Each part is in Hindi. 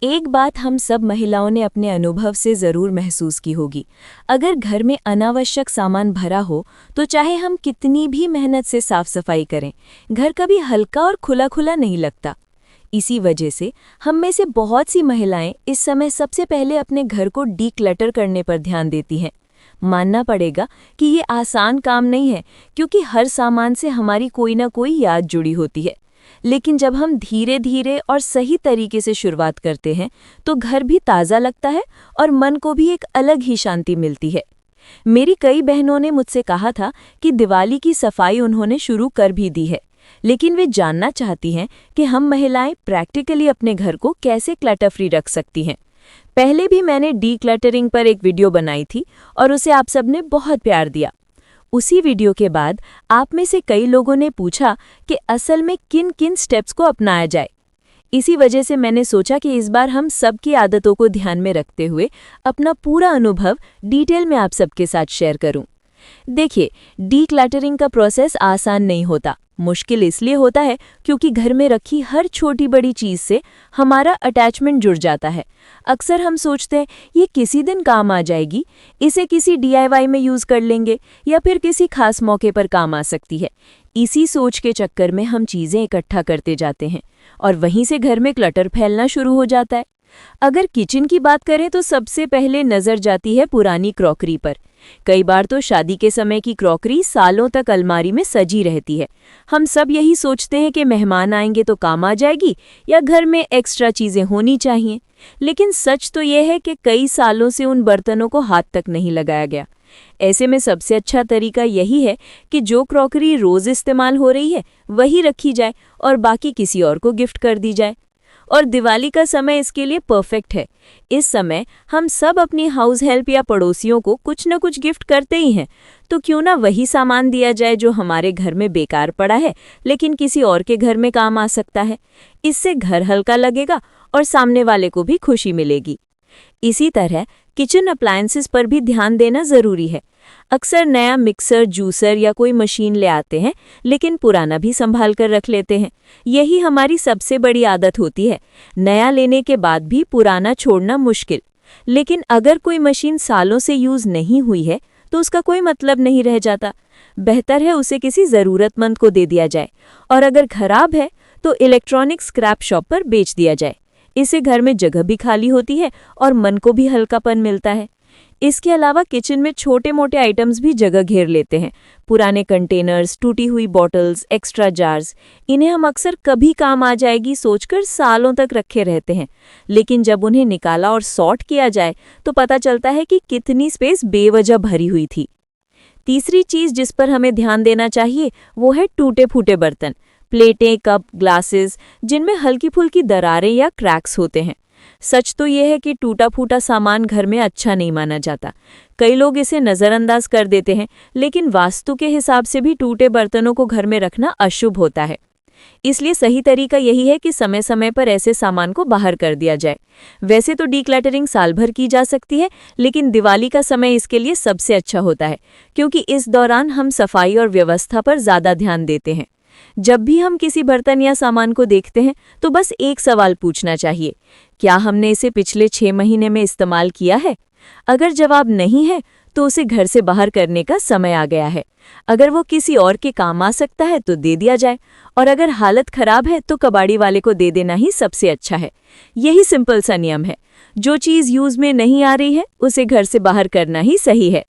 एक बात हम सब महिलाओं ने अपने अनुभव से ज़रूर महसूस की होगी। अगर घर में अनावश्यक सामान भरा हो तो चाहे हम कितनी भी मेहनत से साफ सफाई करें, घर कभी हल्का और खुला खुला नहीं लगता। इसी वजह से हम में से बहुत सी महिलाएं इस समय सबसे पहले अपने घर को डीक्लटर करने पर ध्यान देती हैं। मानना पड़ेगा कि ये आसान काम नहीं है, क्योंकि हर सामान से हमारी कोई ना कोई याद जुड़ी होती है। लेकिन जब हम धीरे धीरे और सही तरीके से शुरुआत करते हैं तो घर भी ताज़ा लगता है और मन को भी एक अलग ही शांति मिलती है। मेरी कई बहनों ने मुझसे कहा था कि दिवाली की सफाई उन्होंने शुरू कर भी दी है, लेकिन वे जानना चाहती हैं कि हम महिलाएं प्रैक्टिकली अपने घर को कैसे क्लटर फ्री रख सकती हैं। पहले भी मैंने डीक्लटरिंग पर एक वीडियो बनाई थी और उसे आप सबने बहुत प्यार दिया। उसी वीडियो के बाद आप में से कई लोगों ने पूछा कि असल में किन किन स्टेप्स को अपनाया जाए। इसी वजह से मैंने सोचा कि इस बार हम सबकी आदतों को ध्यान में रखते हुए अपना पूरा अनुभव डिटेल में आप सबके साथ शेयर करूं। देखिए, डीक्लटरिंग का प्रोसेस आसान नहीं होता। मुश्किल इसलिए होता है क्योंकि घर में रखी हर छोटी बड़ी चीज़ से हमारा अटैचमेंट जुड़ जाता है। अक्सर हम सोचते हैं ये किसी दिन काम आ जाएगी, इसे किसी डीआईवाई में यूज़ कर लेंगे या फिर किसी खास मौके पर काम आ सकती है। इसी सोच के चक्कर में हम चीज़ें इकट्ठा करते जाते हैं और वहीं से घर में क्लटर फैलना शुरू हो जाता है। अगर किचन की बात करें तो सबसे पहले नज़र जाती है पुरानी क्रॉकरी पर। कई बार तो शादी के समय की क्रॉकरी सालों तक अलमारी में सजी रहती है। हम सब यही सोचते हैं कि मेहमान आएंगे तो काम आ जाएगी या घर में एक्स्ट्रा चीज़ें होनी चाहिए। लेकिन सच तो यह है कि कई सालों से उन बर्तनों को हाथ तक नहीं लगाया गया। ऐसे में सबसे अच्छा तरीका यही है कि जो क्रॉकरी रोज़ इस्तेमाल हो रही है वही रखी जाए और बाकी किसी और को गिफ्ट कर दी जाए। और दिवाली का समय इसके लिए परफेक्ट है। इस समय हम सब अपनी हाउस हेल्प या पड़ोसियों को कुछ न कुछ गिफ्ट करते ही हैं, तो क्यों ना वही सामान दिया जाए जो हमारे घर में बेकार पड़ा है लेकिन किसी और के घर में काम आ सकता है। इससे घर हल्का लगेगा और सामने वाले को भी खुशी मिलेगी। इसी तरह किचन अप्लायंसेस पर भी ध्यान देना ज़रूरी है। अक्सर नया मिक्सर, जूसर या कोई मशीन ले आते हैं, लेकिन पुराना भी संभाल कर रख लेते हैं। यही हमारी सबसे बड़ी आदत होती है, नया लेने के बाद भी पुराना छोड़ना मुश्किल। लेकिन अगर कोई मशीन सालों से यूज़ नहीं हुई है तो उसका कोई मतलब नहीं रह जाता। बेहतर है उसे किसी ज़रूरतमंद को दे दिया जाए और अगर खराब है तो इलेक्ट्रॉनिक स्क्रैप शॉप पर बेच दिया जाए। इससे घर में जगह भी खाली होती है और मन को भी हल्कापन मिलता है। इसके अलावा किचन में छोटे मोटे आइटम्स भी जगह घेर लेते हैं। पुराने कंटेनर्स, टूटी हुई बॉटल्स, एक्स्ट्रा जार्स, इन्हें हम अक्सर कभी काम आ जाएगी सोचकर सालों तक रखे रहते हैं। लेकिन जब उन्हें निकाला और सॉर्ट किया जाए तो पता चलता है कि कितनी स्पेस बेवजह भरी हुई थी। तीसरी चीज़ जिस पर हमें ध्यान देना चाहिए वो है टूटे फूटे बर्तन, प्लेटें, कप, ग्लासेस, जिनमें हल्की फुल्की दरारें या क्रैक्स होते हैं। सच तो यह है कि टूटा फूटा सामान घर में अच्छा नहीं माना जाता। कई लोग इसे नज़रअंदाज कर देते हैं, लेकिन वास्तु के हिसाब से भी टूटे बर्तनों को घर में रखना अशुभ होता है। इसलिए सही तरीका यही है कि समय समय पर ऐसे सामान को बाहर कर दिया जाए। वैसे तो डीक्लटरिंग साल भर की जा सकती है, लेकिन दिवाली का समय इसके लिए सबसे अच्छा होता है, क्योंकि इस दौरान हम सफाई और व्यवस्था पर ज़्यादा ध्यान देते हैं। जब भी हम किसी बर्तन या सामान को देखते हैं तो बस एक सवाल पूछना चाहिए, क्या हमने इसे पिछले 6 महीने में इस्तेमाल किया है? अगर जवाब नहीं है तो उसे घर से बाहर करने का समय आ गया है। अगर वो किसी और के काम आ सकता है तो दे दिया जाए और अगर हालत खराब है तो कबाड़ी वाले को दे देना ही सबसे अच्छा है। यही सिंपल सा नियम है। जो चीज़ यूज़ में नहीं आ रही है उसे घर से बाहर करना ही सही है।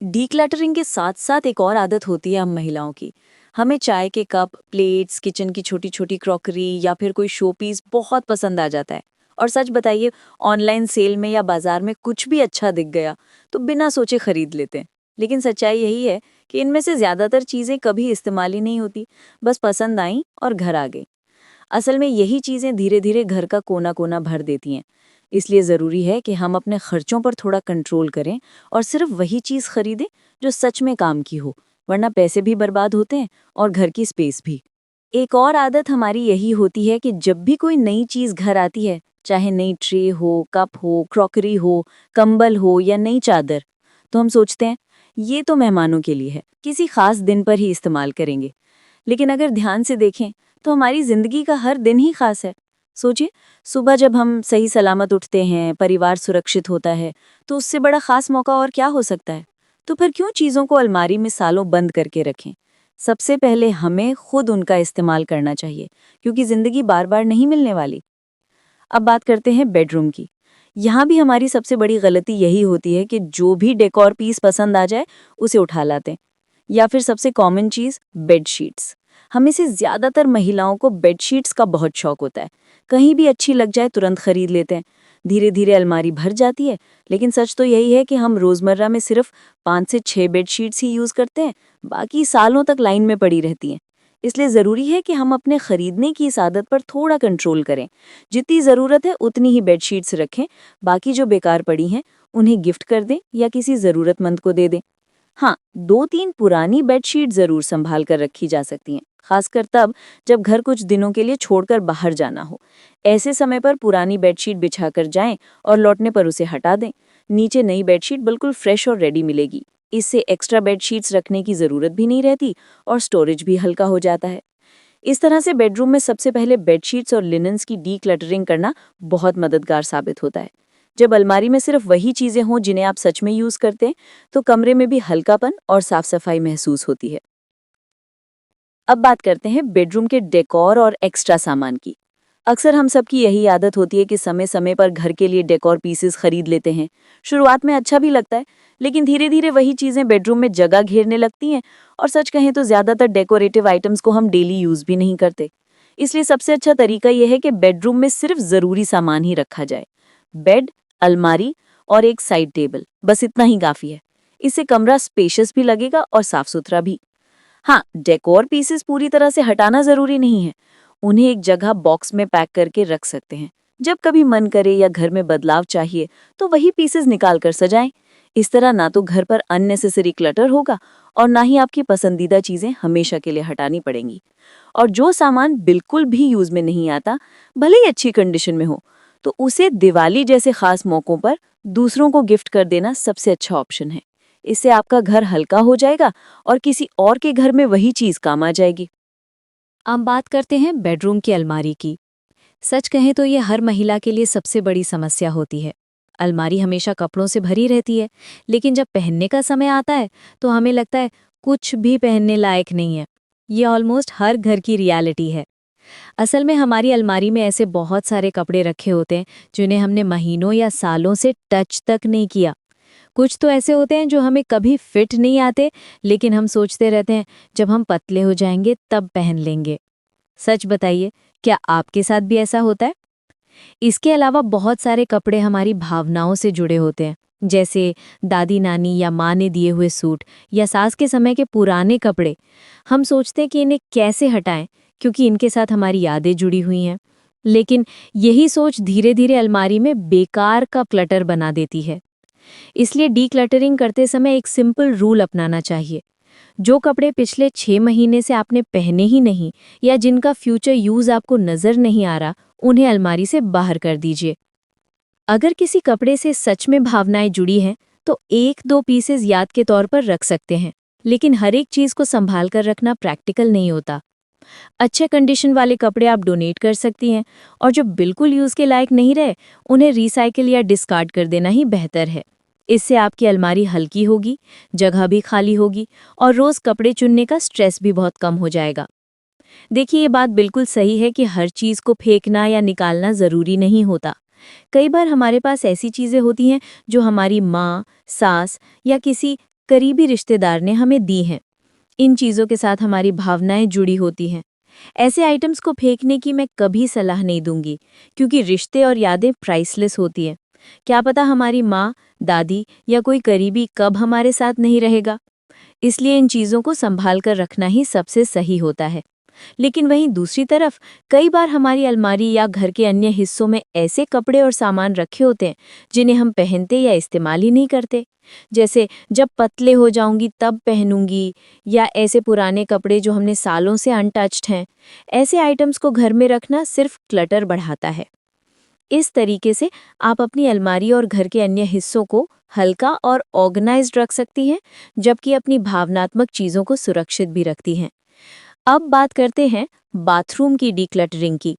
डीक्लटरिंग के साथ साथ एक और आदत होती है हम महिलाओं की। हमें चाय के कप, प्लेट्स, किचन की छोटी छोटी क्रॉकरी या फिर कोई शो पीस बहुत पसंद आ जाता है। और सच बताइए, ऑनलाइन सेल में या बाजार में कुछ भी अच्छा दिख गया तो बिना सोचे खरीद लेते हैं। लेकिन सच्चाई यही है कि इनमें से ज़्यादातर चीज़ें कभी इस्तेमाल ही नहीं होती, बस पसंद आई और घर आ गई। असल में यही चीज़ें धीरे धीरे घर का कोना कोना भर देती हैं। इसलिए ज़रूरी है कि हम अपने खर्चों पर थोड़ा कंट्रोल करें और सिर्फ वही चीज़ खरीदें जो सच में काम की हो, वरना पैसे भी बर्बाद होते हैं और घर की स्पेस भी। एक और आदत हमारी यही होती है कि जब भी कोई नई चीज़ घर आती है, चाहे नई ट्रे हो, कप हो, क्रॉकरी हो, कंबल हो या नई चादर, तो हम सोचते हैं ये तो मेहमानों के लिए है, किसी खास दिन पर ही इस्तेमाल करेंगे। लेकिन अगर ध्यान से देखें तो हमारी जिंदगी का हर दिन ही खास है। सोचिए, सुबह जब हम सही सलामत उठते हैं, परिवार सुरक्षित होता है, तो उससे बड़ा खास मौका और क्या हो सकता है? तो फिर क्यों चीज़ों को अलमारी में सालों बंद करके रखें? सबसे पहले हमें खुद उनका इस्तेमाल करना चाहिए, क्योंकि ज़िंदगी बार-बार नहीं मिलने वाली। अब बात करते हैं बेडरूम की। यहाँ भी हमारी सबसे बड़ी गलती यही होती है कि जो भी डेकोर पीस पसंद आ जाए, उसे उठा लाते हैं। या फिर सबसे कॉमन चीज़ बेडशीट्स। हम इसे ज़्यादातर महिलाओं को बेडशीट्स का बहुत शौक होता है। कहीं भी अच्छी लग जाए तुरंत खरीद लेते हैं। धीरे धीरे अलमारी भर जाती है, लेकिन सच तो यही है कि हम रोज़मर्रा में सिर्फ 5 से 6 बेडशीट्स ही यूज़ करते हैं, बाकी सालों तक लाइन में पड़ी रहती हैं। इसलिए ज़रूरी है कि हम अपने खरीदने की इस आदत पर थोड़ा कंट्रोल करें। जितनी ज़रूरत है उतनी ही बेडशीट्स रखें, बाकी जो बेकार पड़ी हैं उन्हें गिफ्ट कर दें या किसी ज़रूरतमंद को दे दें। हाँ, 2-3 पुरानी बेडशीट ज़रूर संभाल कर रखी जा सकती हैं, खासकर तब जब घर कुछ दिनों के लिए छोड़कर बाहर जाना हो। ऐसे समय पर पुरानी बेडशीट बिछाकर जाएं और लौटने पर उसे हटा दें। नीचे नई बेडशीट बिल्कुल फ्रेश और रेडी मिलेगी। इससे एक्स्ट्रा बेडशीट्स रखने की ज़रूरत भी नहीं रहती और स्टोरेज भी हल्का हो जाता है। इस तरह से बेडरूम में सबसे पहले बेडशीट्स और लिनन्स की डीक्लटरिंग करना बहुत मददगार साबित होता है। जब अलमारी में सिर्फ वही चीजें हों जिन्हें आप सच में यूज करते हैं, तो कमरे में भी हल्कापन और साफ सफाई महसूस होती है। अब बात करते हैं बेडरूम के डेकोर और एक्स्ट्रा सामान की। अक्सर हम सबकी यही आदत होती है कि समय समय पर घर के लिए डेकोर पीसेस खरीद लेते हैं। शुरुआत में अच्छा भी लगता है, लेकिन धीरे धीरे वही चीजें बेडरूम में जगह घेरने लगती हैं और सच कहें तो ज्यादातर डेकोरेटिव आइटम्स को हम डेली यूज भी नहीं करते। इसलिए सबसे अच्छा तरीका यह है कि बेडरूम में सिर्फ जरूरी सामान ही रखा जाए। बेड, अलमारी और एक साइड टेबल, बस इतना ही काफी है। इससे कमरा स्पेशियस भी लगेगा और साफ सुथरा भी। हाँ, डेकोर पीसेस पूरी तरह से हटाना जरूरी नहीं है। उन्हें एक जगह बॉक्स में पैक करके रख सकते हैं। जब कभी मन करे या घर में बदलाव चाहिए, तो वही पीसेस निकाल कर सजाएं। इस तरह ना तो घर पर अननेसेसरी क्लटर होगा और ना ही आपकी पसंदीदा चीजें हमेशा के लिए हटानी पड़ेंगी। और जो सामान बिल्कुल भी यूज में नहीं आता, भले ही अच्छी कंडीशन में हो, तो उसे दिवाली जैसे खास मौकों पर दूसरों को गिफ्ट कर देना सबसे अच्छा ऑप्शन है। इससे आपका घर हल्का हो जाएगा और किसी और के घर में वही चीज काम आ जाएगी। अब बात करते हैं बेडरूम की अलमारी की। सच कहें तो ये हर महिला के लिए सबसे बड़ी समस्या होती है। अलमारी हमेशा कपड़ों से भरी रहती है, लेकिन जब पहनने का समय आता है तो हमें लगता है कुछ भी पहनने लायक नहीं है। ये ऑलमोस्ट हर घर की रियलिटी है। असल में हमारी अलमारी में ऐसे बहुत सारे कपड़े रखे होते हैं जिन्हें हमने महीनों या सालों से टच तक नहीं किया। कुछ तो ऐसे होते हैं जो हमें कभी फिट नहीं आते, लेकिन हम सोचते रहते हैं जब हम पतले हो जाएंगे तब पहन लेंगे। सच बताइए, क्या आपके साथ भी ऐसा होता है? इसके अलावा बहुत सारे कपड़े हमारी भावनाओं से जुड़े होते हैं, जैसे दादी नानी या माँ ने दिए हुए सूट या सास के समय के पुराने कपड़े। हम सोचते हैं कि इन्हें कैसे हटाएं, क्योंकि इनके साथ हमारी यादें जुड़ी हुई हैं। लेकिन यही सोच धीरे धीरे अलमारी में बेकार का क्लटर बना देती है। इसलिए डीक्लटरिंग करते समय एक सिंपल रूल अपनाना चाहिए। जो कपड़े पिछले 6 महीने से आपने पहने ही नहीं या जिनका फ्यूचर यूज आपको नजर नहीं आ रहा, उन्हें अलमारी से बाहर कर दीजिए। अगर किसी कपड़े से सच में भावनाएं जुड़ी हैं, तो 1-2 पीसेस याद के तौर पर रख सकते हैं, लेकिन हर एक चीज को संभाल कर रखना प्रैक्टिकल नहीं होता। अच्छे कंडीशन वाले कपड़े आप डोनेट कर सकती हैं और जो बिल्कुल यूज के लायक नहीं रहे, उन्हें रिसाइकिल या डिस्कार्ड कर देना ही बेहतर है। इससे आपकी अलमारी हल्की होगी, जगह भी खाली होगी और रोज कपड़े चुनने का स्ट्रेस भी बहुत कम हो जाएगा। देखिए, ये बात बिल्कुल सही है कि हर चीज को फेंकना या निकालना जरूरी नहीं होता। कई बार हमारे पास ऐसी चीजें होती हैं जो हमारी माँ, सास या किसी करीबी रिश्तेदार ने हमें दी हैं। इन चीजों के साथ हमारी भावनाएं जुड़ी होती हैं। ऐसे आइटम्स को फेंकने की मैं कभी सलाह नहीं दूंगी, क्योंकि रिश्ते और यादें प्राइसलेस होती हैं। क्या पता हमारी माँ, दादी या कोई करीबी कब हमारे साथ नहीं रहेगा। इसलिए इन चीज़ों को संभाल कर रखना ही सबसे सही होता है। लेकिन वहीं दूसरी तरफ कई बार हमारी अलमारी या घर के अन्य हिस्सों में ऐसे कपड़े और सामान रखे होते हैं जिन्हें हम पहनते या इस्तेमाल ही नहीं करते। जैसे जब पतले हो जाऊंगी तब पहनूंगी, या ऐसे पुराने कपड़े जो हमने सालों से अनटच्ड हैं। ऐसे आइटम्स को घर में रखना सिर्फ क्लटर बढ़ाता है। इस तरीके से आप अपनी अलमारी और घर के अन्य हिस्सों को हल्का और ऑर्गेनाइज्ड रख सकती हैं, जबकि अपनी भावनात्मक चीज़ों को सुरक्षित भी रखती हैं। अब बात करते हैं बाथरूम की डीक्लटरिंग की।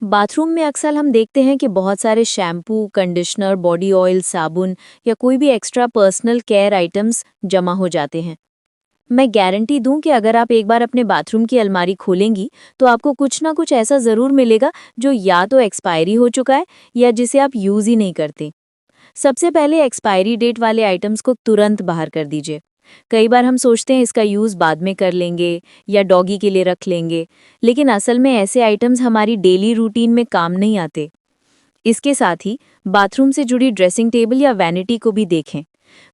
बाथरूम में अक्सर हम देखते हैं कि बहुत सारे शैम्पू, कंडीशनर, बॉडी ऑयल, साबुन या कोई भी एक्स्ट्रा पर्सनल केयर आइटम्स जमा हो जाते हैं। मैं गारंटी दूं कि अगर आप एक बार अपने बाथरूम की अलमारी खोलेंगी तो आपको कुछ ना कुछ ऐसा ज़रूर मिलेगा जो या तो एक्सपायरी हो चुका है या जिसे आप यूज़ ही नहीं करते। सबसे पहले एक्सपायरी डेट वाले आइटम्स को तुरंत बाहर कर दीजिए। कई बार हम सोचते हैं इसका यूज़ बाद में कर लेंगे या डॉगी के लिए रख लेंगे, लेकिन असल में ऐसे आइटम्स हमारी डेली रूटीन में काम नहीं आते। इसके साथ ही बाथरूम से जुड़ी ड्रेसिंग टेबल या वैनिटी को भी देखें।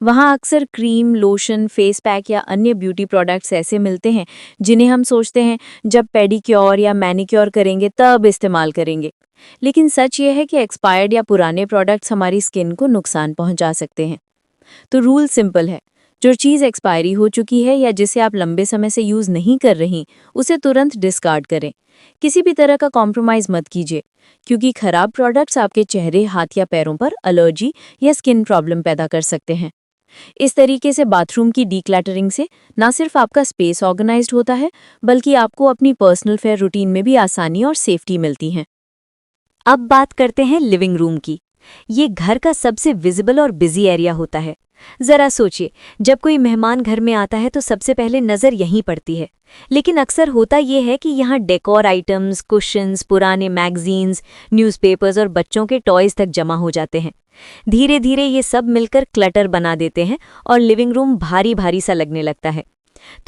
वहाँ अक्सर क्रीम, लोशन, फेस पैक या अन्य ब्यूटी प्रोडक्ट्स ऐसे मिलते हैं जिन्हें हम सोचते हैं जब पेडिक्योर या मैनिक्योर करेंगे तब इस्तेमाल करेंगे। लेकिन सच ये है कि एक्सपायर्ड या पुराने प्रोडक्ट्स हमारी स्किन को नुकसान पहुंचा सकते हैं। तो रूल सिंपल है, जो चीज़ एक्सपायरी हो चुकी है या जिसे आप लंबे समय से यूज़ नहीं कर रही, उसे तुरंत डिस्कार्ड करें। किसी भी तरह का कॉम्प्रोमाइज़ मत कीजिए, क्योंकि खराब प्रोडक्ट्स आपके चेहरे, हाथ या पैरों पर एलर्जी या स्किन प्रॉब्लम पैदा कर सकते हैं। इस तरीके से बाथरूम की डीक्लटरिंग से न सिर्फ आपका स्पेस ऑर्गेनाइज्ड होता है, बल्कि आपको अपनी पर्सनल फेयर रूटीन में भी आसानी और सेफ्टी मिलती है। अब बात करते हैं लिविंग रूम की। ये घर का सबसे विजिबल और बिजी एरिया होता है। जरा सोचिए, जब कोई मेहमान घर में आता है तो सबसे पहले नज़र यहीं पड़ती है। लेकिन अक्सर होता ये है कि यहाँ डेकोर आइटम्स, कुशन्स, पुराने मैगजीन्स, न्यूज़पेपर्स और बच्चों के टॉयज तक जमा हो जाते हैं। धीरे धीरे ये सब मिलकर क्लटर बना देते हैं और लिविंग रूम भारी भारी सा लगने लगता है।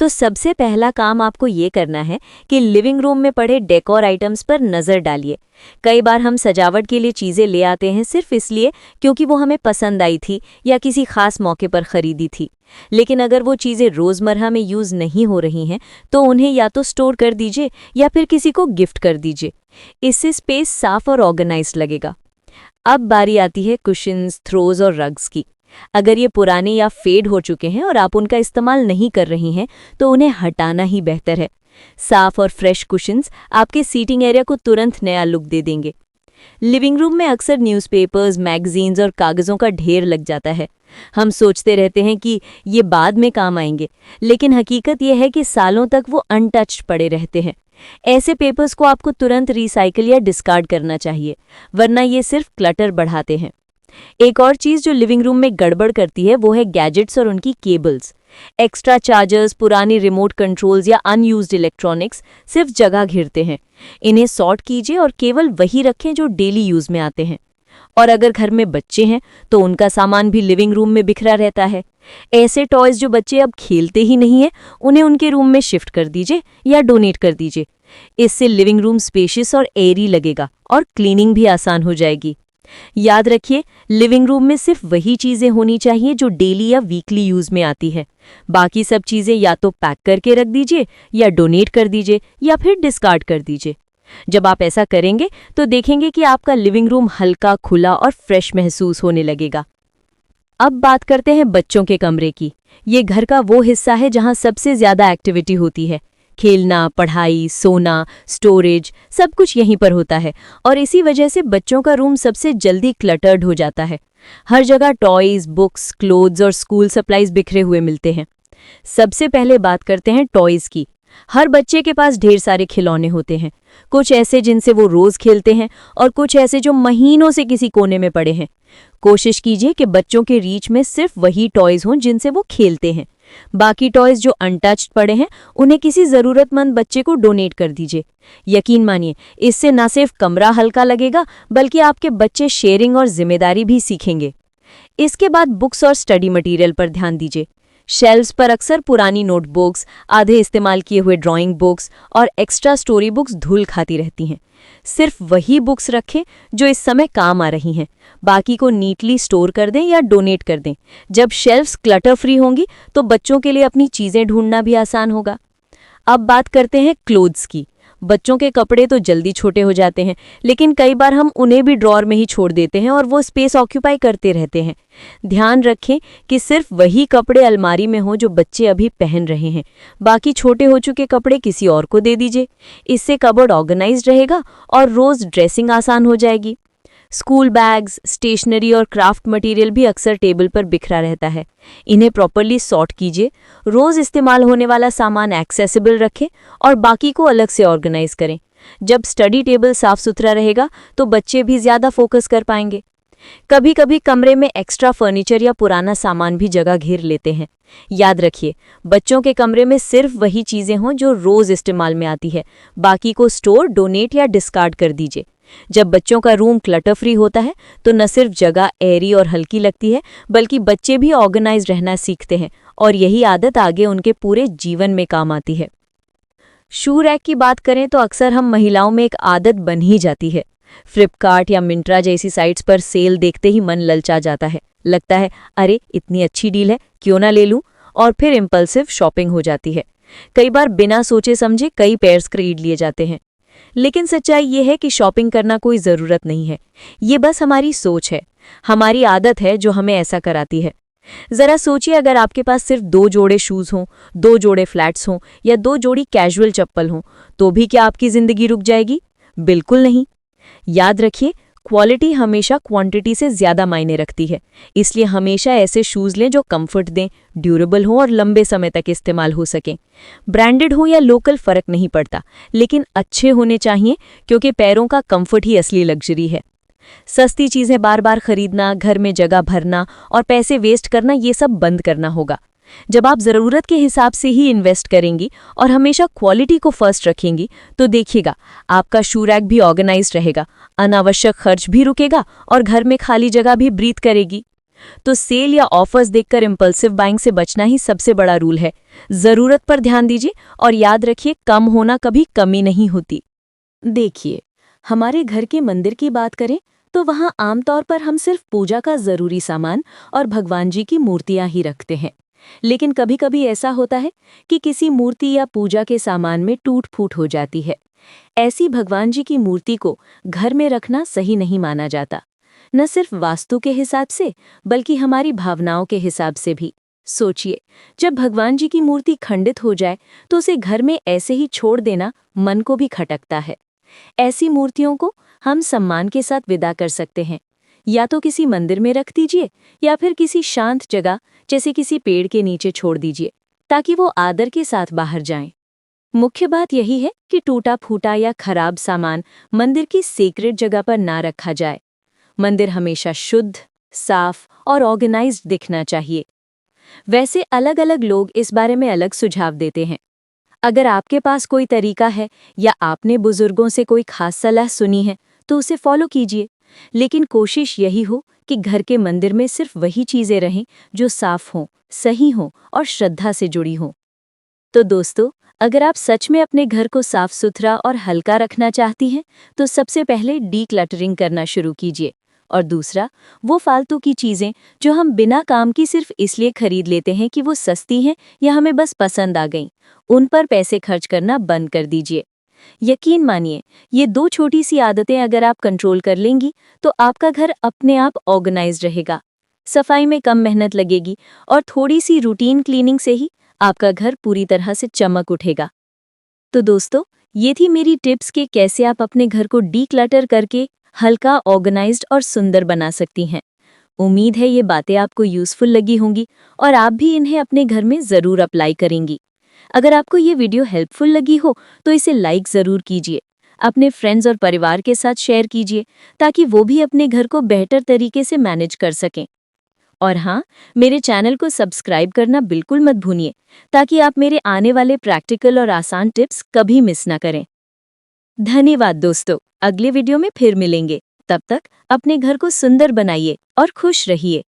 तो सबसे पहला काम आपको ये करना है कि लिविंग रूम में पड़े डेकोर आइटम्स पर नज़र डालिए। कई बार हम सजावट के लिए चीज़ें ले आते हैं सिर्फ इसलिए क्योंकि वो हमें पसंद आई थी या किसी खास मौके पर खरीदी थी। लेकिन अगर वो चीज़ें रोज़मर्रा में यूज़ नहीं हो रही हैं तो उन्हें या तो स्टोर कर दीजिए या फिर किसी को गिफ्ट कर दीजिए। इससे स्पेस साफ और ऑर्गेनाइज्ड लगेगा। अब बारी आती है कुशन्स, थ्रोज और रग्स की। अगर ये पुराने या फेड हो चुके हैं और आप उनका इस्तेमाल नहीं कर रही हैं तो उन्हें हटाना ही बेहतर है। साफ और फ्रेश कुशन्स आपके सीटिंग एरिया को तुरंत नया लुक दे देंगे। लिविंग रूम में अक्सर न्यूज़पेपर्स, मैगजीन्स और कागज़ों का ढेर लग जाता है। हम सोचते रहते हैं कि ये बाद में काम आएंगे, लेकिन हकीकत ये है कि सालों तक वो अनटच्ड पड़े रहते हैं। ऐसे पेपर्स को आपको तुरंत रिसाइकिल या डिस्कार्ड करना चाहिए, वरना ये सिर्फ क्लटर बढ़ाते हैं। एक और चीज़ जो लिविंग रूम में गड़बड़ करती है वो है गैजेट्स और उनकी केबल्स। एक्स्ट्रा चार्जर्स, पुरानी रिमोट कंट्रोल्स या अनयूज्ड इलेक्ट्रॉनिक्स सिर्फ जगह घेरते हैं। इन्हें सॉर्ट कीजिए और केवल वही रखें जो डेली यूज में आते हैं। और अगर घर में बच्चे हैं तो उनका सामान भी लिविंग रूम में बिखरा रहता है। ऐसे टॉयज जो बच्चे अब खेलते ही नहीं हैं, उन्हें उनके रूम में शिफ्ट कर दीजिए या डोनेट कर दीजिए। इससे लिविंग रूम स्पेशियस और एयरी लगेगा और क्लीनिंग भी आसान हो जाएगी। याद रखिए, लिविंग रूम में सिर्फ वही चीज़ें होनी चाहिए जो डेली या वीकली यूज में आती है। बाकी सब चीज़ें या तो पैक करके रख दीजिए या डोनेट कर दीजिए या फिर डिस्कार्ड कर दीजिए। जब आप ऐसा करेंगे तो देखेंगे कि आपका लिविंग रूम हल्का, खुला और फ्रेश महसूस होने लगेगा। अब बात करते हैं बच्चों के कमरे की। ये घर का वो हिस्सा है जहाँ सबसे ज़्यादा एक्टिविटी होती है। खेलना, पढ़ाई, सोना, स्टोरेज, सब कुछ यहीं पर होता है और इसी वजह से बच्चों का रूम सबसे जल्दी क्लटर्ड हो जाता है। हर जगह टॉयज, बुक्स, क्लोथ्स और स्कूल सप्लाईज बिखरे हुए मिलते हैं। सबसे पहले बात करते हैं टॉयज की। हर बच्चे के पास ढेर सारे खिलौने होते हैं, कुछ ऐसे जिनसे वो रोज खेलते हैं और कुछ ऐसे जो महीनों से किसी कोने में पड़े हैं। कोशिश कीजिए कि बच्चों के रीच में सिर्फ वही टॉयज हों जिनसे वो खेलते हैं। बाकी टॉयज जो अनटच्ड पड़े हैं उन्हें किसी ज़रूरतमंद बच्चे को डोनेट कर दीजिए। यकीन मानिए, इससे न सिर्फ कमरा हल्का लगेगा बल्कि आपके बच्चे शेयरिंग और जिम्मेदारी भी सीखेंगे। इसके बाद बुक्स और स्टडी मटेरियल पर ध्यान दीजिए। शेल्व्स पर अक्सर पुरानी नोटबुक्स, आधे इस्तेमाल किए हुए ड्राइंग बुक्स और एक्स्ट्रा स्टोरी बुक्स धूल खाती रहती हैं। सिर्फ वही बुक्स रखें जो इस समय काम आ रही हैं। बाकी को नीटली स्टोर कर दें या डोनेट कर दें। जब शेल्व्स क्लटर फ्री होंगी तो बच्चों के लिए अपनी चीज़ें ढूंढना भी आसान होगा। अब बात करते हैं क्लोथ्स की। बच्चों के कपड़े तो जल्दी छोटे हो जाते हैं, लेकिन कई बार हम उन्हें भी ड्रॉर में ही छोड़ देते हैं और वो स्पेस ऑक्यूपाई करते रहते हैं। ध्यान रखें कि सिर्फ वही कपड़े अलमारी में हों जो बच्चे अभी पहन रहे हैं। बाकी छोटे हो चुके कपड़े किसी और को दे दीजिए। इससे कबर्ड ऑर्गेनाइज्ड रहेगा और रोज़ ड्रेसिंग आसान हो जाएगी। स्कूल बैग्स, स्टेशनरी और क्राफ्ट मटेरियल भी अक्सर टेबल पर बिखरा रहता है। इन्हें प्रॉपर्ली सॉर्ट कीजिए। रोज़ इस्तेमाल होने वाला सामान एक्सेसिबल रखें और बाकी को अलग से ऑर्गेनाइज करें। जब स्टडी टेबल साफ सुथरा रहेगा तो बच्चे भी ज़्यादा फोकस कर पाएंगे। कभी कभी कमरे में एक्स्ट्रा फर्नीचर या पुराना सामान भी जगह घेर लेते हैं। याद रखिए, बच्चों के कमरे में सिर्फ वही चीज़ें हों जो रोज़ इस्तेमाल में आती है, बाकी को स्टोर, डोनेट या डिस्कार्ड कर दीजिए। जब बच्चों का रूम क्लटर फ्री होता है तो न सिर्फ जगह एयरी और हल्की लगती है, बल्कि बच्चे भी ऑर्गेनाइज रहना सीखते हैं और यही आदत आगे उनके पूरे जीवन में काम आती है। शू रैक की बात करें तो अक्सर हम महिलाओं में एक आदत बन ही जाती है। फ्लिपकार्ट या मिंत्रा जैसी साइट्स पर सेल देखते ही मन ललचा जाता है। लगता है अरे इतनी अच्छी डील है, क्यों ना ले लूं, और फिर इम्पल्सिव शॉपिंग हो जाती है। कई बार बिना सोचे समझे कई पेयर्स खरीद लिए जाते हैं। लेकिन सच्चाई ये है कि शॉपिंग करना कोई ज़रूरत नहीं है, ये बस हमारी सोच है, हमारी आदत है जो हमें ऐसा कराती है। ज़रा सोचिए, अगर आपके पास सिर्फ 2 जोड़े शूज़ हों, 2 जोड़े फ्लैट्स हों या 2 जोड़ी कैजुअल चप्पल हों, तो भी क्या आपकी ज़िंदगी रुक जाएगी? बिल्कुल नहीं। याद रखिए, क्वालिटी हमेशा क्वांटिटी से ज़्यादा मायने रखती है। इसलिए हमेशा ऐसे शूज़ लें जो कंफर्ट दें, ड्यूरेबल हों और लंबे समय तक इस्तेमाल हो सकें। ब्रांडेड हो या लोकल फ़र्क नहीं पड़ता, लेकिन अच्छे होने चाहिए, क्योंकि पैरों का कंफर्ट ही असली लग्जरी है। सस्ती चीज़ें बार बार खरीदना, घर में जगह भरना और पैसे वेस्ट करना, ये सब बंद करना होगा। जब आप ज़रूरत के हिसाब से ही इन्वेस्ट करेंगी और हमेशा क्वालिटी को फर्स्ट रखेंगी, तो देखिएगा आपका शू रैक भी ऑर्गेनाइज्ड रहेगा, अनावश्यक खर्च भी रुकेगा और घर में खाली जगह भी ब्रीथ करेगी। तो सेल या ऑफर्स देखकर इम्पल्सिव बाइंग से बचना ही सबसे बड़ा रूल है। ज़रूरत पर ध्यान दीजिए और याद रखिए, कम होना कभी कमी नहीं होती। देखिए, हमारे घर के मंदिर की बात करें तो वहाँ आमतौर पर हम सिर्फ पूजा का ज़रूरी सामान और भगवान जी की मूर्तियाँ ही रखते हैं। लेकिन कभी कभी ऐसा होता है कि किसी मूर्ति या पूजा के सामान में टूट फूट हो जाती है। ऐसी भगवान जी की मूर्ति को घर में रखना सही नहीं माना जाता, न सिर्फ वास्तु के हिसाब से बल्कि हमारी भावनाओं के हिसाब से भी। सोचिए, जब भगवान जी की मूर्ति खंडित हो जाए तो उसे घर में ऐसे ही छोड़ देना मन को भी खटकता है। ऐसी मूर्तियों को हम सम्मान के साथ विदा कर सकते हैं। या तो किसी मंदिर में रख दीजिए या फिर किसी शांत जगह जैसे किसी पेड़ के नीचे छोड़ दीजिए, ताकि वो आदर के साथ बाहर जाएं। मुख्य बात यही है कि टूटा फूटा या खराब सामान मंदिर की सीक्रेट जगह पर ना रखा जाए। मंदिर हमेशा शुद्ध, साफ और ऑर्गेनाइज्ड दिखना चाहिए। वैसे अलग अलग लोग इस बारे में अलग सुझाव देते हैं। अगर आपके पास कोई तरीका है या आपने बुजुर्गों से कोई खास सलाह सुनी है तो उसे फॉलो कीजिए। लेकिन कोशिश यही हो कि घर के मंदिर में सिर्फ वही चीज़ें रहें जो साफ हों, सही हों और श्रद्धा से जुड़ी हों। तो दोस्तों, अगर आप सच में अपने घर को साफ सुथरा और हल्का रखना चाहती हैं तो सबसे पहले डीक्लटरिंग करना शुरू कीजिए। और दूसरा, वो फालतू की चीज़ें जो हम बिना काम की सिर्फ इसलिए खरीद लेते हैं कि वो सस्ती हैं या हमें बस पसंद आ गईं, उन पर पैसे खर्च करना बंद कर दीजिए। यकीन मानिए, ये 2 छोटी सी आदतें अगर आप कंट्रोल कर लेंगी तो आपका घर अपने आप ऑर्गेनाइज्ड रहेगा। सफाई में कम मेहनत लगेगी और थोड़ी सी रूटीन क्लीनिंग से ही आपका घर पूरी तरह से चमक उठेगा। तो दोस्तों, ये थी मेरी टिप्स कि कैसे आप अपने घर को डीक्लटर करके हल्का, ऑर्गेनाइज्ड और सुंदर बना सकती हैं। उम्मीद है ये बातें आपको यूज़फुल लगी होंगी और आप भी इन्हें अपने घर में ज़रूर अप्लाई करेंगी। अगर आपको ये वीडियो हेल्पफुल लगी हो तो इसे लाइक ज़रूर कीजिए, अपने फ्रेंड्स और परिवार के साथ शेयर कीजिए ताकि वो भी अपने घर को बेहतर तरीके से मैनेज कर सकें। और हाँ, मेरे चैनल को सब्सक्राइब करना बिल्कुल मत भूलिए ताकि आप मेरे आने वाले प्रैक्टिकल और आसान टिप्स कभी मिस ना करें। धन्यवाद दोस्तों, अगले वीडियो में फिर मिलेंगे। तब तक अपने घर को सुंदर बनाइए और खुश रहिए।